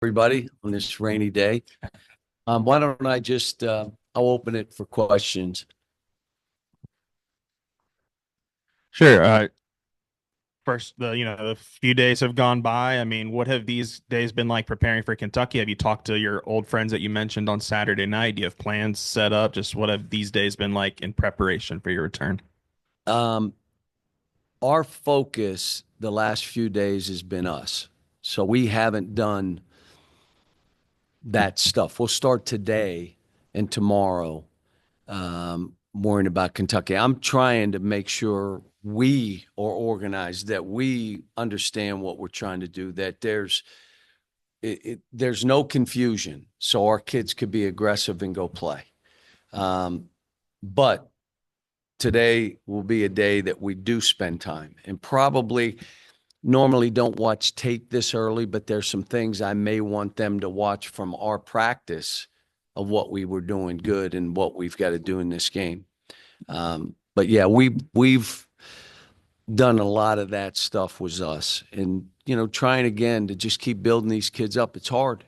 everybody on this rainy day. Why don't I just, I'll open it for questions. Sure. First, the few days have gone by. I mean, what have these days been like preparing for Kentucky? Have you talked to your old friends that you mentioned on Saturday night? Do you have plans set up? Just what have these days been like in preparation for your return? Um, our focus the last few days has been us. So we haven't done that stuff. We'll start today and tomorrow, worrying about Kentucky. I'm trying to make sure we are organized, that we understand what we're trying to do, that there's no confusion, so our kids could be aggressive and go play. Um, but today will be a day that we do spend time, and probably normally don't watch tape this early, but there's some things I may want them to watch from our practice of what we were doing good and what we've got to do in this game. But yeah, we've done a lot of that stuff was us, and trying again to just keep building these kids up. It's hard.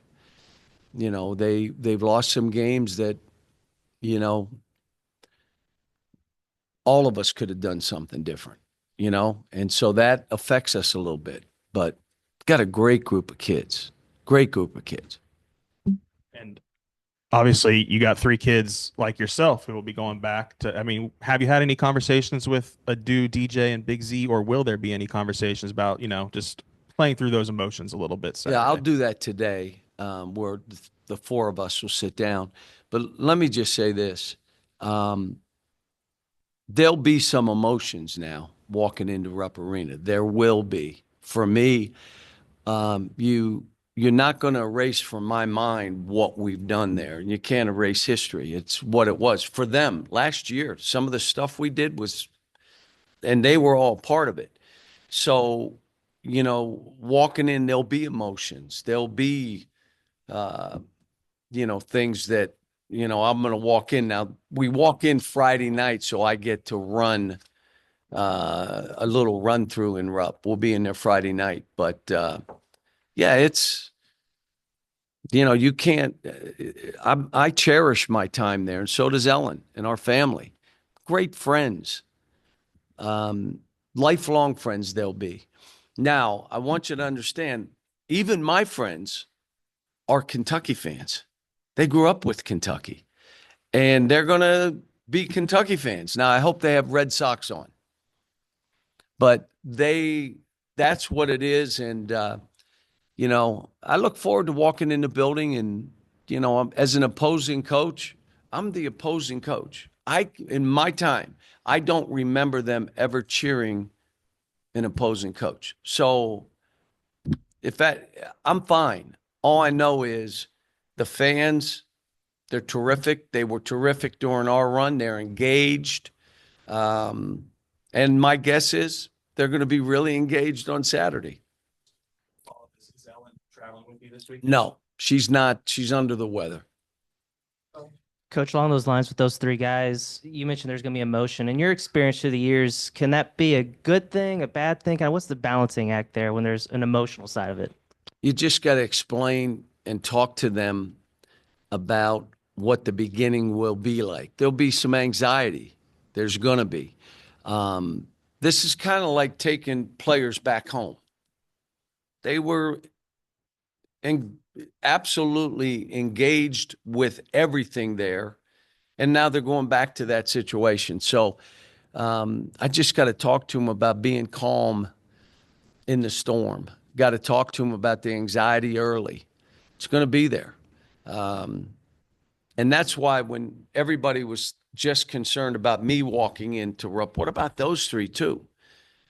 They've lost some games that you know all of us could have done something different. And so that affects us a little bit. But got a great group of kids, great group of kids. And obviously, you got three kids like yourself who will be going back to. I mean, have you had any conversations with Adu, DJ, and Big Z, or will there be any conversations about, just playing through those emotions a little bit Yeah, I'll Saturday? do that today, where the four of us will sit down. But let me just say this. Um, there'll be some emotions now walking into Rupp Arena. There will be. For me, you're not going to erase from my mind what we've done there. You can't erase history. It's what it was for them last year. Some of the stuff we did was, and they were all part of it. So, walking in, there'll be emotions. There'll be, uh, things that, I'm going to walk in. Now, we walk in Friday night, so I get to run a little run through in Rupp. We'll be in there Friday night. But yeah, you can't, I cherish my time there, and so does Ellen and our family. Great friends, um, lifelong friends they'll be. Now, I want you to understand, even my friends are Kentucky fans. They grew up with Kentucky, and they're going to be Kentucky fans. Now, I hope they have Red Sox on, but that's what it is. And, I look forward to walking in the building and, as an opposing coach, I'm the opposing coach. In my time, I don't remember them ever cheering an opposing coach. So if that, I'm fine. All I know is the fans, they're terrific. They were terrific during our run. They're engaged. Um, and my guess is they're going to be really engaged on Saturday. Is Ellen traveling with you this week? No, she's not. She's under the weather. Coach, along those lines with those three guys, you mentioned there's going to be emotion. In your experience through the years, can that be a good thing, a bad thing? Kind of what's the balancing act there when there's an emotional side of it? You just got to explain and talk to them about what the beginning will be like. There'll be some anxiety. There's going to be. This is kind of like taking players back home. They were absolutely engaged with everything there, and now they're going back to that situation. So I just got to talk to them about being calm in the storm. Got to talk to them about the anxiety early. It's going to be there. Um, And that's why when everybody was just concerned about me walking into Rupp, what about those three too?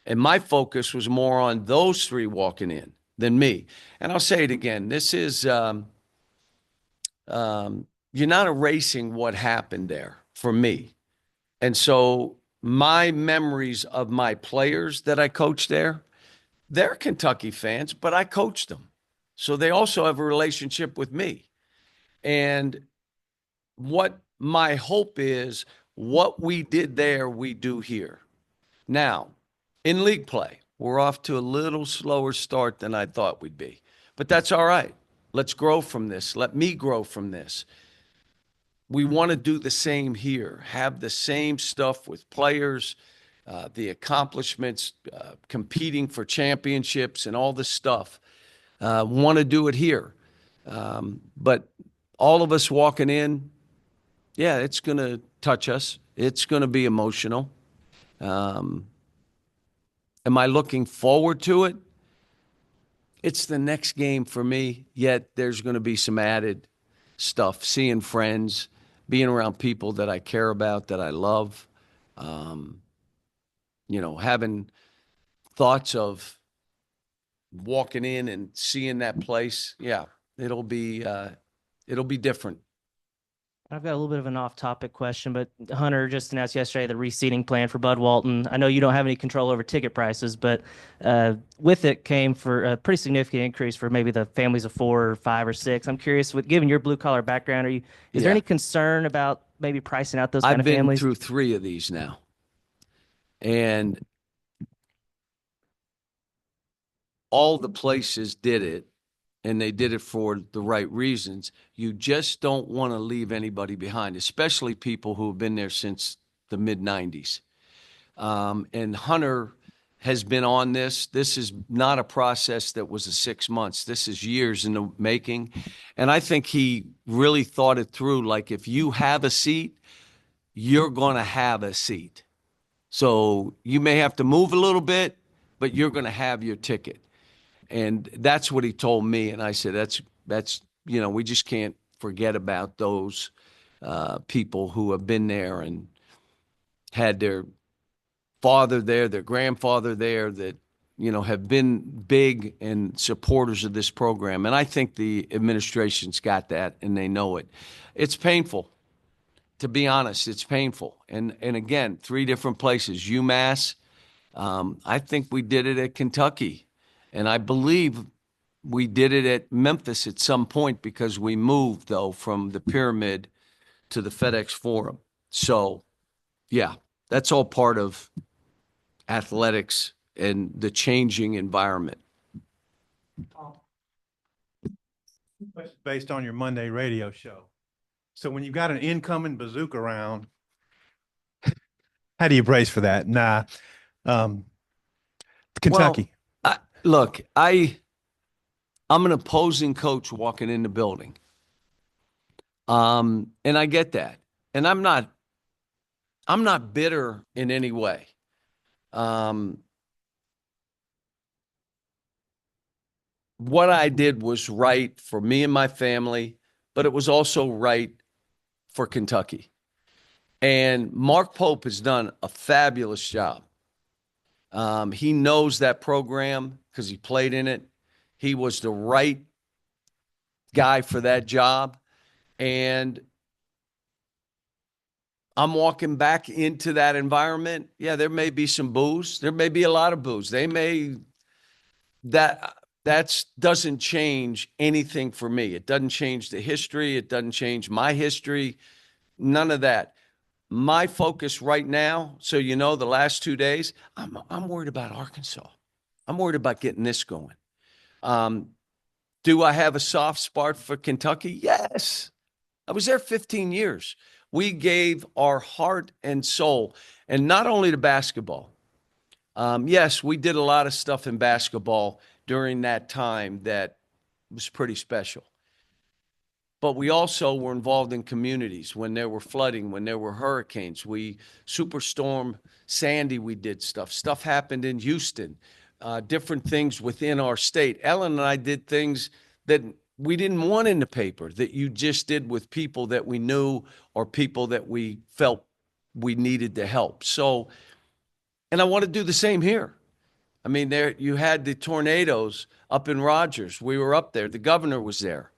And my focus was more on those three walking in than me. And I'll say it again. This is, you're not erasing what happened there for me. And so my memories of my players that I coached there, they're Kentucky fans, but I coached them. So they also have a relationship with me. And what my hope is, what we did there, we do here. Now, in league play, we're off to a little slower start than I thought we'd be, but that's all right. Let's grow from this. Let me grow from this. We want to do the same here, have the same stuff with players, the accomplishments, competing for championships and all this stuff. Want to do it here. But all of us walking in, yeah, it's going to touch us. It's going to be emotional. Am I looking forward to it? It's the next game for me, yet there's going to be some added stuff, seeing friends, being around people that I care about, that I love, having thoughts of walking in and seeing that place. Yeah, it'll be different. I've got a little bit of an off-topic question, but Hunter just announced yesterday the reseating plan for Bud Walton. I know you don't have any control over ticket prices, but with it came for a pretty significant increase for maybe the families of 4 or 5 or 6. I'm curious, with given your blue-collar background, is there any concern about maybe pricing out those kind of families? I've been through 3 of these now, and all the places did it, and they did it for the right reasons. You just don't want to leave anybody behind, especially people who have been there since the mid-90s. And Hunter has been on this. This is not a process that was 6 months. This is years in the making. And I think he really thought it through. Like, if you have a seat, you're going to have a seat. So you may have to move a little bit, but you're going to have your ticket. And that's what he told me. And I said, that's we just can't forget about those people who have been there and had their father there, their grandfather there, that, have been big and supporters of this program. And I think the administration's got that, and they know it. It's painful, to be honest. It's painful. And again, 3 different places. UMass, I think we did it at Kentucky. And I believe we did it at Memphis at some point, because we moved, though, from the Pyramid to the FedEx Forum. So, yeah, that's all part of athletics and the changing environment. Based on your Monday radio show. So when you've got an incoming bazooka round, how do you brace for that? Kentucky. Well, look, I'm an opposing coach walking in the building. And I get that. And I'm not bitter in any way. What I did was right for me and my family, but it was also right for Kentucky. And Mark Pope has done a fabulous job. He knows that program because he played in it. He was the right guy for that job. And I'm walking back into that environment. Yeah, there may be some boos. There may be a lot of boos. That doesn't change anything for me. It doesn't change the history. It doesn't change my history. None of that. My focus right now, so the last 2 days, I'm worried about Arkansas. I'm worried about getting this going. Do I have a soft spot for Kentucky? Yes. I was there 15 years. We gave our heart and soul, and not only to basketball. Yes, we did a lot of stuff in basketball during that time that was pretty special. But we also were involved in communities when there were flooding, when there were hurricanes. Superstorm Sandy, we did stuff. Stuff happened in Houston, different things within our state. Ellen and I did things that we didn't want in the paper, that you just did with people that we knew or people that we felt we needed to help. So, and I want to do the same here. I mean, there you had the tornadoes up in Rogers. We were up there. The governor was there.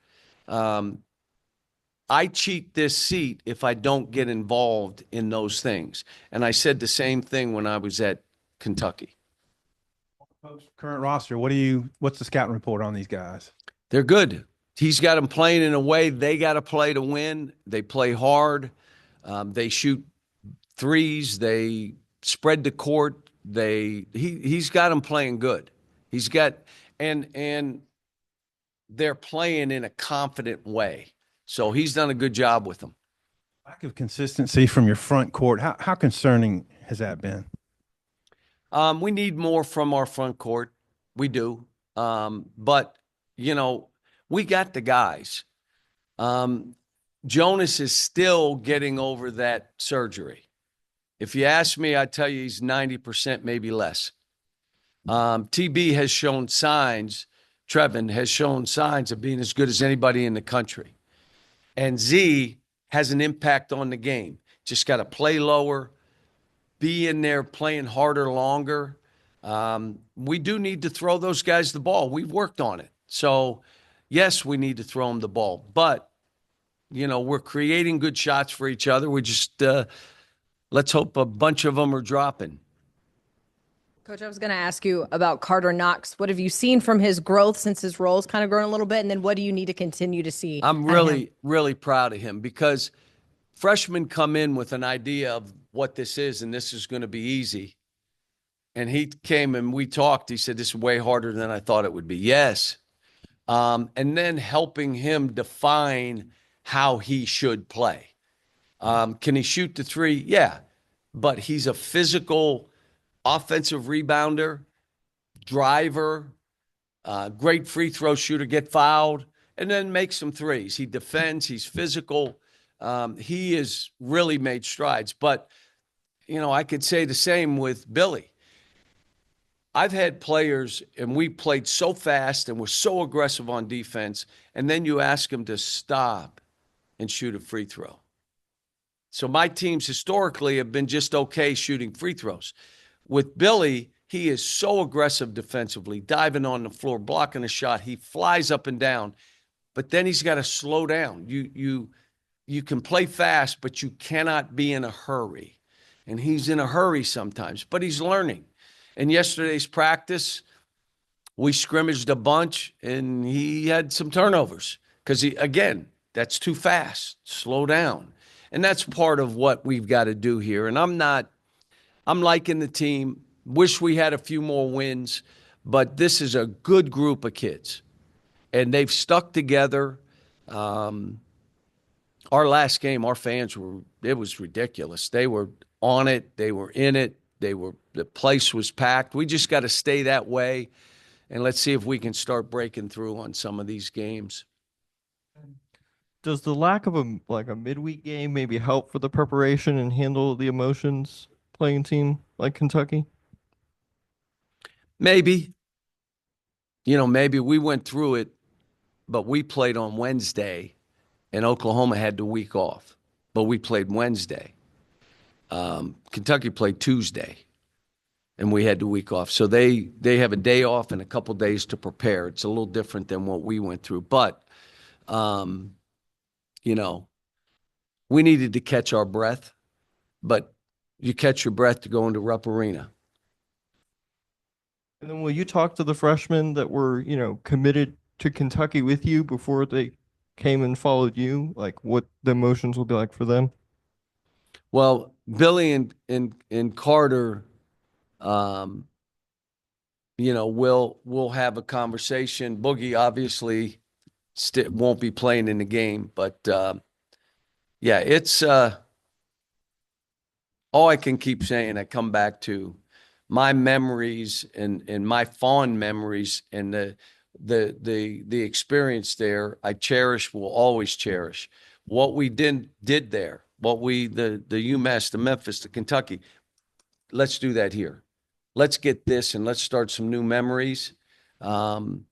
I cheat this seat if I don't get involved in those things. And I said the same thing when I was at Kentucky. Coach, current roster, what's the scouting report on these guys? They're good. He's got them playing in a way they got to play to win. They play hard. They shoot threes. They spread the court. He's got them playing good. He's got, and they're playing in a confident way. So he's done a good job with them. Lack of consistency from your front court. How concerning has that been? We need more from our front court. We do. But, you know, we got the guys. Jonas is still getting over that surgery. If you ask me, I'd tell you he's 90%, maybe less. TB has shown signs, Trevin has shown signs of being as good as anybody in the country. And Z has an impact on the game. Just got to play lower, be in there playing harder, longer. We do need to throw those guys the ball. We've worked on it. So, yes, we need to throw them the ball. But, you know, we're creating good shots for each other. We just let's hope a bunch of them are dropping. Coach, I was going to ask you about Carter Knox. What have you seen from his growth since his role's kind of grown a little bit? And then what do you need to continue to see? I'm really, really proud of him because freshmen come in with an idea of what this is, and this is going to be easy. And he came and we talked. He said, this is way harder than I thought it would be. Yes. And then helping him define how he should play. Can he shoot the three? Yeah. But he's a physical offensive rebounder, driver, great free throw shooter, get fouled, and then make some threes. He defends. He's physical. He has really made strides. But, you know, I could say the same with Billy. I've had players, and we played so fast and were so aggressive on defense, and then you ask them to stop and shoot a free throw. So my teams historically have been just okay shooting free throws. With Billy, he is so aggressive defensively, diving on the floor, blocking a shot. He flies up and down, but then he's got to slow down. You can play fast, but you cannot be in a hurry. And he's in a hurry sometimes, but he's learning. In yesterday's practice, we scrimmaged a bunch, and he had some turnovers because, again, that's too fast. Slow down. And that's part of what we've got to do here. And I'm liking the team. Wish we had a few more wins, but this is a good group of kids, and they've stuck together. Our last game, our fans it was ridiculous. They were on it. They were in it. The place was packed. We just got to stay that way, and let's see if we can start breaking through on some of these games. Does the lack of a midweek game maybe help for the preparation and handle the emotions playing a team like Kentucky? Maybe. You know, maybe we went through it, but we played on Wednesday, and Oklahoma had the week off. But we played Wednesday. Kentucky played Tuesday, and we had the week off. So they have a day off and a couple days to prepare. It's a little different than what we went through. But, you know, we needed to catch our breath. But you catch your breath to go into Rupp Arena. And then will you talk to the freshmen that were, you know, committed to Kentucky with you before they came and followed you? Like what the emotions will be like for them? Well, Billy and Carter, you know, we'll have a conversation. Boogie obviously won't be playing in the game, but yeah, it's all I can keep saying. I come back to my memories and my fond memories and the experience there. I cherish, will always cherish what we did there. What the UMass, the Memphis, the Kentucky. Let's do that here. Let's get this and let's start some new memories. But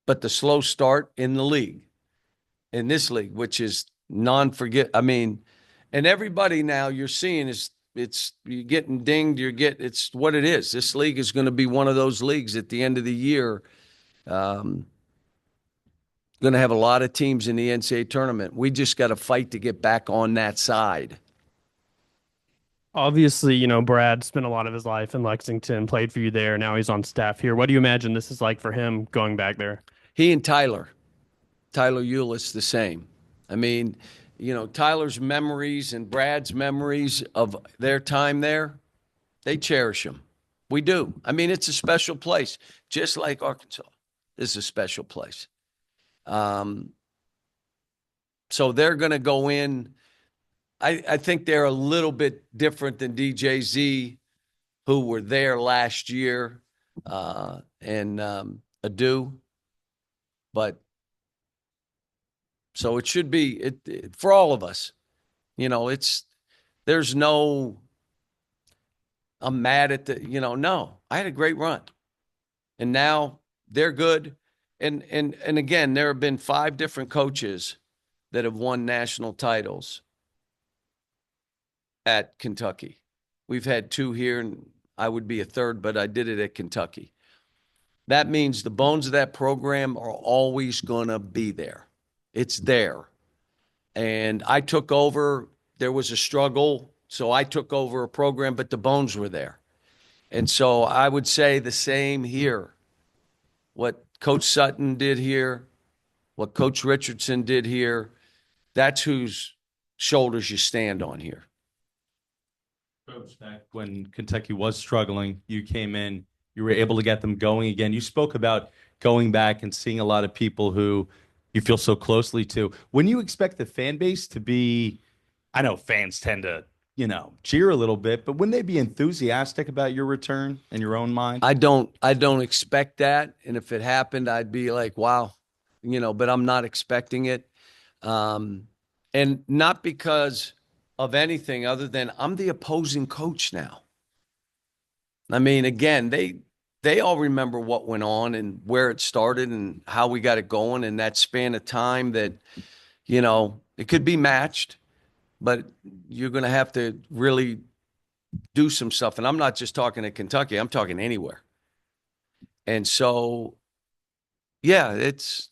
the slow start in the league, in this league, which is I mean, and everybody now you're seeing you're getting dinged. It's what it is. This league is going to be one of those leagues at the end of the year. Going to have a lot of teams in the NCAA tournament. We just got to fight to get back on that side. Obviously, you know, Brad spent a lot of his life in Lexington, played for you there. Now he's on staff here. What do you imagine this is like for him going back there? He and Tyler Ulis, the same. I mean, you know, Tyler's memories and Brad's memories of their time there, they cherish them. We do. I mean, it's a special place, just like Arkansas is a special place. So they're going to go in. I think they're a little bit different than DJZ, who were there last year, and Adu. But so it should be for all of us. There's no, I'm mad at no, I had a great run. And now they're good. And again, there have been 5 different coaches that have won national titles at Kentucky. We've had 2 here, and I would be a third, but I did it at Kentucky. That means the bones of that program are always going to be there. It's there. And I took over. There was a struggle, so I took over a program, but the bones were there. And so I would say the same here. What Coach Sutton did here, what Coach Richardson did here, that's whose shoulders you stand on here. Coach, back when Kentucky was struggling, you came in, you were able to get them going again. You spoke about going back and seeing a lot of people who you feel so closely to. When you expect the fan base to be, I know fans tend to, cheer a little bit, but wouldn't they be enthusiastic about your return in your own mind? I don't expect that. And if it happened, I'd be like, wow, but I'm not expecting it. And not because of anything other than I'm the opposing coach now. I mean, again, they all remember what went on and where it started and how we got it going in that span of time that, it could be matched, but you're going to have to really do some stuff. And I'm not just talking at Kentucky, I'm talking anywhere. And so, yeah, it's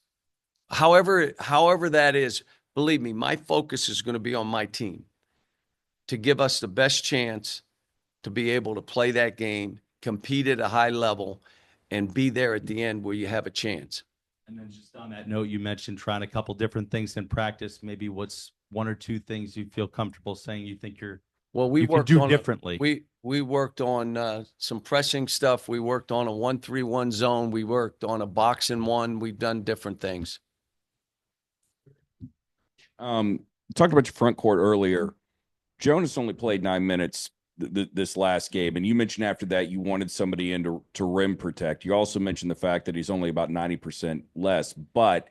however that is, believe me, my focus is going to be on my team to give us the best chance to be able to play that game, compete at a high level, and be there at the end where you have a chance. And then just on that note, you mentioned trying a couple different things in practice. Maybe what's 1 or 2 things you feel comfortable saying you think you worked do on differently? We worked on some pressing stuff. We worked on a 1-3-1 zone. We worked on a box and 1. We've done different things. Talked about your front court earlier. Jonas only played 9 minutes this last game, and you mentioned after that you wanted somebody in to rim protect. You also mentioned the fact that he's only about 90% less, but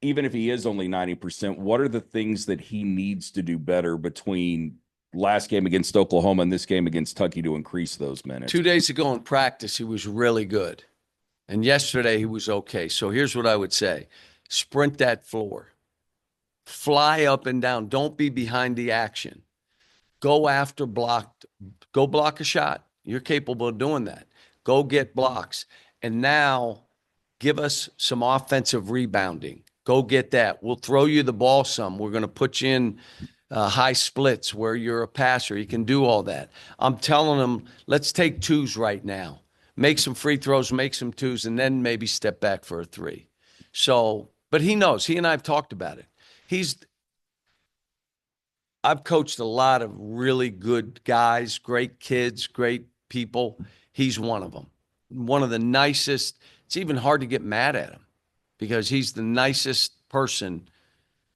even if he is only 90%, what are the things that he needs to do better between last game against Oklahoma and this game against Kentucky to increase those minutes? 2 days ago in practice, he was really good. And yesterday he was okay. So here's what I would say. Sprint that floor. Fly up and down. Don't be behind the action. Go after blocked. Go block a shot. You're capable of doing that. Go get blocks. And now give us some offensive rebounding. Go get that. We'll throw you the ball some. We're going to put you in high splits where you're a passer. You can do all that. I'm telling them, let's take 2s right now. Make some free throws, make some 2s, and then maybe step back for a 3. So, but he knows. He and I have talked about it. I've coached a lot of really good guys, great kids, great people. He's one of them. One of the nicest. It's even hard to get mad at him because he's the nicest person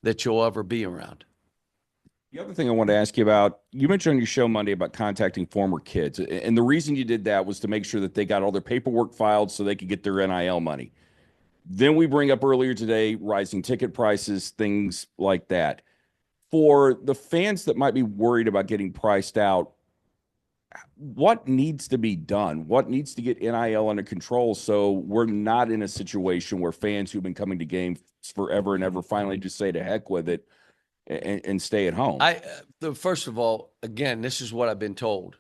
that you'll ever be around. The other thing I wanted to ask you about, you mentioned on your show Monday about contacting former kids. And the reason you did that was to make sure that they got all their paperwork filed so they could get their NIL money. Then we bring up earlier today, rising ticket prices, things like that. For the fans that might be worried about getting priced out, what needs to be done? What needs to get NIL under control so we're not in a situation where fans who've been coming to games forever and ever finally just say to heck with it and stay at home? First of all, again, this is what I've been told,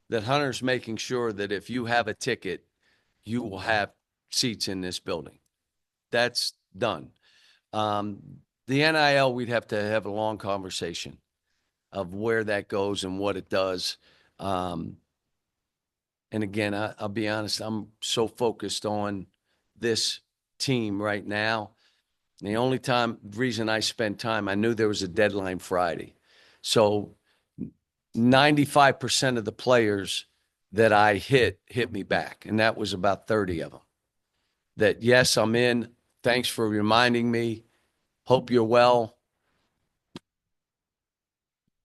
that Hunter's making sure that if you have a ticket, you will have seats in this building. That's done. The NIL, we'd have to have a long conversation of where that goes and what it does. And again, I'll be honest, I'm so focused on this team right now. The only reason I spent time, I knew there was a deadline Friday. So 95% of the players that I hit me back. And that was about 30 of them. That, yes, I'm in. Thanks for reminding me. Hope you're well.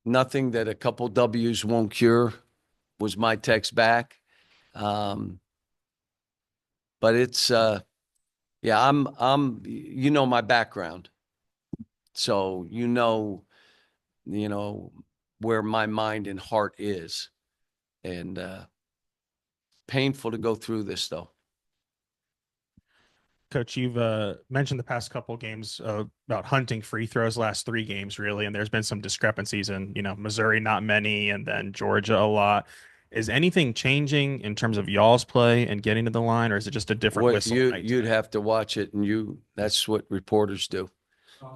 Nothing that a couple W's won't cure was my text back. But it's, yeah, you know, my background. So, you know, where my mind and heart is. And painful to go through this, though. Coach, you've mentioned the past couple games about hunting free throws, last 3 games, really, and there's been some discrepancies in, Missouri, not many, and then Georgia a lot. Is anything changing in terms of y'all's play and getting to the line, or is it just a different whistle night You'd today? have to watch it, and that's what reporters do.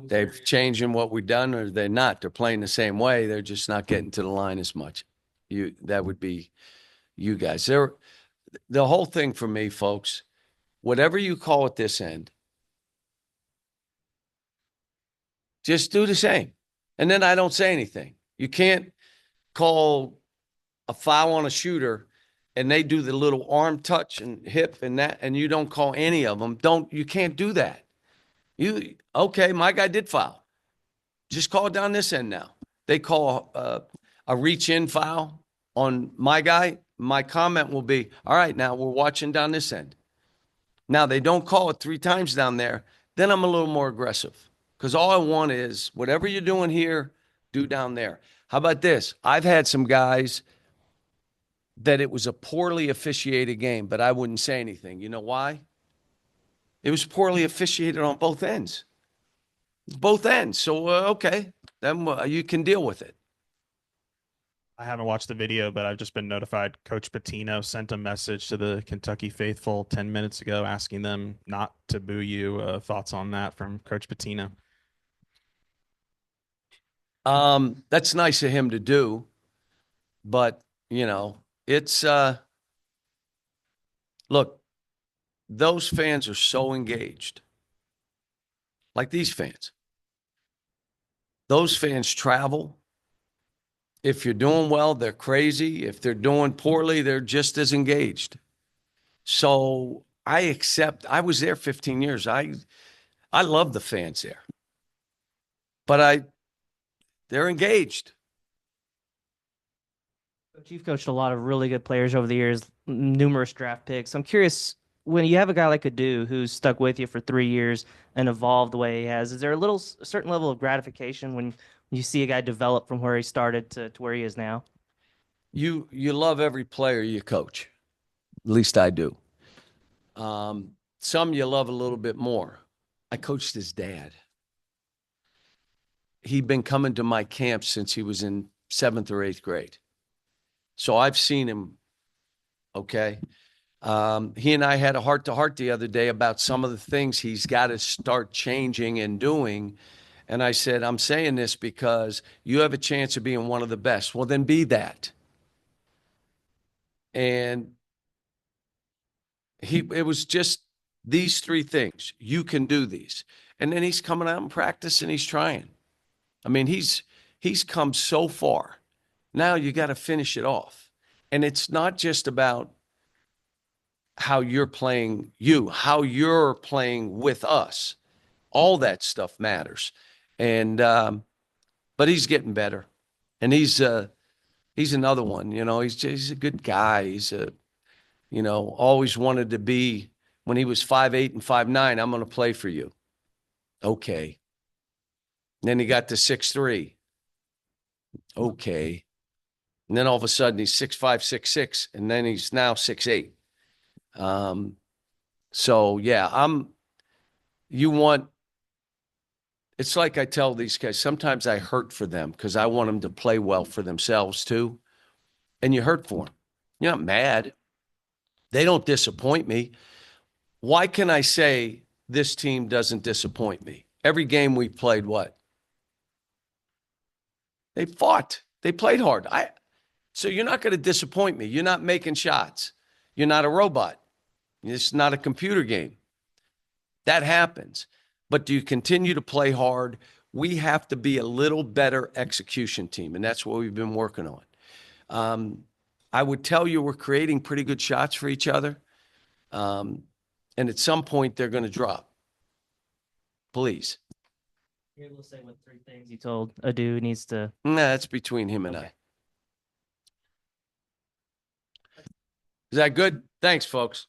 They've changed in what we've done, or they're not. They're playing the same way. They're just not getting to the line as much. That would be you guys. The whole thing for me, folks, whatever you call it this end, just do the same. And then I don't say anything. You can't call a foul on a shooter and they do the little arm touch and hip and that, and you don't call any of them. You can't do that. Okay, my guy did foul. Just call it down this end now. They call a reach in foul on my guy. My comment will be, all right, now we're watching down this end. Now they don't call it 3 times down there. Then I'm a little more aggressive because all I want is whatever you're doing here, do down there. How about this? I've had some guys that it was a poorly officiated game, but I wouldn't say anything. You know why? It was poorly officiated on both ends. Both ends. So, okay, then you can deal with it. I haven't watched the video, but I've just been notified Coach Pitino sent a message to the Kentucky faithful 10 minutes ago asking them not to boo you. Thoughts on that from Coach Pitino? That's nice of him to do, but it's look, those fans are so engaged. Like these fans. Those fans travel. If you're doing well, they're crazy. If they're doing poorly, they're just as engaged. So I was there 15 years. I love the fans there. But they're engaged. You've coached a lot of really good players over the years, numerous draft picks. I'm curious, when you have a guy like Adu who's stuck with you for 3 years and evolved the way he has, is there a certain level of gratification when you see a guy develop from where he started to where he is now? You love every player you coach. At least I do. Some you love a little bit more. I coached his dad. He'd been coming to my camp since he was in 7th or 8th grade. So I've seen him, okay? He and I had a heart-to-heart the other day about some of the things he's got to start changing and doing. And I said, I'm saying this because you have a chance of being one of the best. Well, then be that. And it was just these 3 things. You can do these. And then he's coming out and practice and he's trying. I mean, he's come so far. Now you got to finish it off. And it's not just about how you're playing how you're playing with us. All that stuff matters. And but he's getting better. And he's another one, he's a good guy. He's always wanted to be, when he was 5'8" and 5'9", I'm going to play for you. Okay. And then he got to 6'3". Okay. And then all of a sudden he's 6'5", 6'6", and then he's now 6'8". So yeah, it's like I tell these guys, sometimes I hurt for them because I want them to play well for themselves too. And you hurt for them. You're not mad. They don't disappoint me. Why can I say this team doesn't disappoint me? Every game we played, what? They fought. They played hard. So you're not going to disappoint me. You're not making shots. You're not a robot. It's not a computer game. That happens. But do you continue to play hard? We have to be a little better execution team, and that's what we've been working on. I would tell you we're creating pretty good shots for each other. And at some point, they're going to drop. Please. You're able to say what 3 things you told a dude needs to. Nah, that's between him and I. Is that good? Thanks, folks.